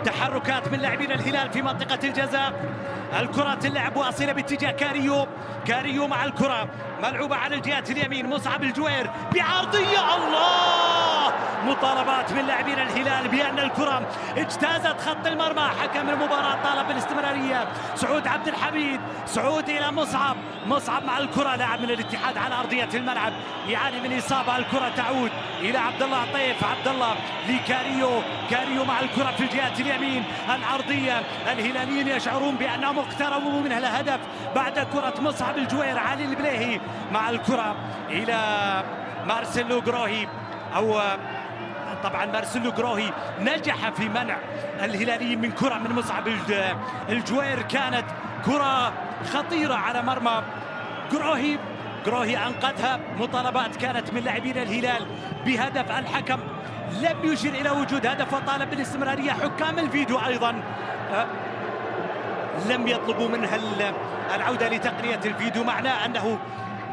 تحركات من لاعبين الهلال في منطقة الجزاء. الكرة تلعب واصلة باتجاه كاريو مع الكرة ملعوبة على الجهة اليمين. مصعب الجوير بعرضية، الله! مطالبات من لاعبين الهلال بأن الكرة اجتازت خط المرمى. حكم المباراة طالب بالاستمرارية. سعود عبد الحميد، سعود إلى مصعب مع الكرة، لاعب من الاتحاد على أرضية الملعب يعاني من إصابة. الكرة تعود إلى عبد الله عطيف، عبد الله لكاريو مع الكرة في الجهة اليمين. العرضية، الهلاليين يشعرون بأنهم اقتربوا من الهدف بعد كرة مصعب الجوير. علي البليهي مع الكرة إلى مارسيلو جروهي، أو طبعا مارسيلو جروهي نجح في منع الهلاليين من كرة من مصعب الجوير. كانت كرة خطيرة على مرمى جروهي أنقذها. مطالبات كانت من لاعبين الهلال بهدف. الحكم لم يشير إلى وجود هدف وطالب بالاستمرارية. حكام الفيديو أيضا لم يطلبوا منها العودة لتقنية الفيديو، معناه أنه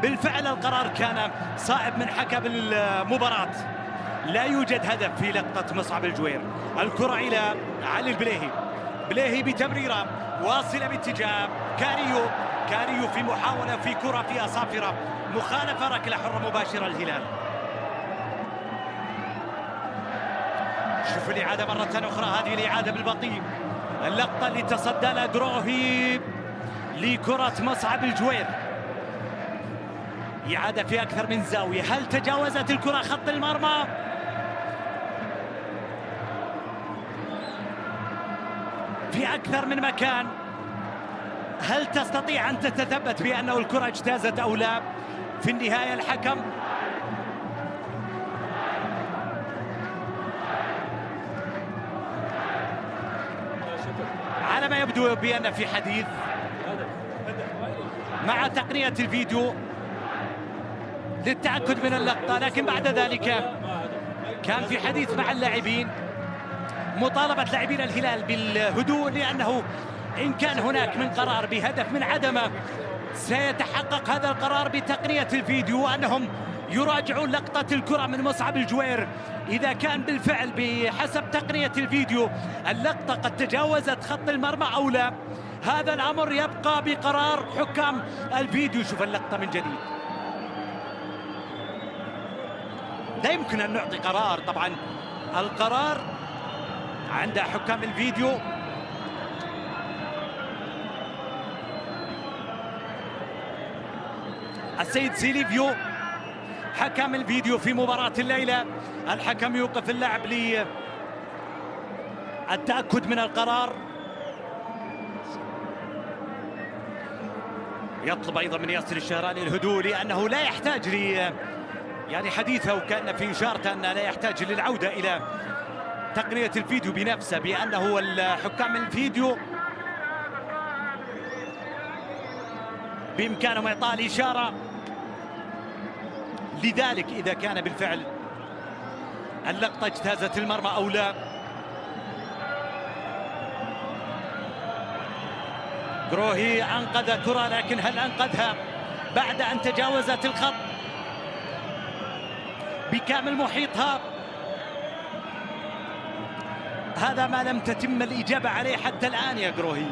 بالفعل القرار كان صائب من حكم المباراة. لا يوجد هدف في لقطة مصعب الجوير. الكرة إلى علي البليهي بتمريرة واصلة باتجاه كاريو في محاولة في كرة فيها صافرة، مخالفة، ركلة حرة مباشرة الهلال. شوف الإعادة مرة أخرى، هذه الإعادة بالبطيء. اللقطة اللي تصدى لها جروهي لكرة مصعب الجوير، إعادة في أكثر من زاوية. هل تجاوزت الكرة خط المرمى؟ في أكثر من مكان. هل تستطيع أن تتثبت بأنه الكرة اجتازت أو لا؟ في النهاية الحكم على ما يبدو بأن في حديث مع تقنية الفيديو للتأكد من اللقطة، لكن بعد ذلك كان في حديث مع اللاعبين، مطالبة لاعبين الهلال بالهدوء، لأنه إن كان هناك من قرار بهدف من عدمه سيتحقق هذا القرار بتقنية الفيديو، وأنهم يراجعون لقطة الكرة من مصعب الجوير إذا كان بالفعل بحسب تقنية الفيديو اللقطة قد تجاوزت خط المرمى أو لا. هذا الأمر يبقى بقرار حكام الفيديو. شوف اللقطة من جديد. لا يمكن أن نعطي قرار، طبعا القرار عند حكام الفيديو. السيد سيليفيو حكم الفيديو في مباراة الليلة. الحكم يوقف اللعب للتأكد من القرار. يطلب أيضا من ياسر الشهراني الهدوء، لأنه لا يحتاج يعني حديثه وكان في إشارة أن لا يحتاج للعودة إلى تقنية الفيديو بنفسه، بأنه الحكام الفيديو بإمكانهم إعطاء الإشارة. لذلك إذا كان بالفعل اللقطة اجتازت المرمى أو لا. جروهي أنقذ كرة، لكن هل أنقذها بعد أن تجاوزت الخط بكامل محيطها؟ هذا ما لم تتم الإجابة عليه حتى الآن يا جروهي.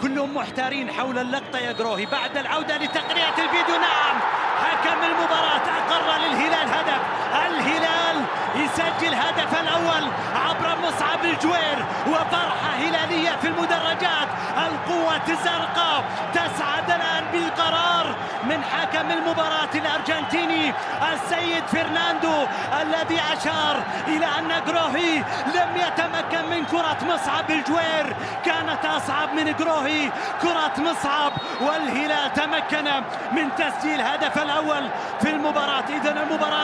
كلهم محتارين حول اللقطة يا جروهي. بعد العودة لتقنية الفيديو، نعم، حكم المباراة أقر للهلال هدف. الهلال يسجل هدف الأول عبر مصعب الجوير، وفرحة هلالية في المدرجات. القوة الزرقاء تسعد الآن بقرار من حكم المباراة الأرجنتيني السيد فرناندو، الذي أشار إلى أن جروهي لم يتمكن من كرة مصعب الجوير. كانت أصعب من جروهي كرة مصعب، والهلال تمكن من تسجيل هدف الأول في المباراة. إذن المباراة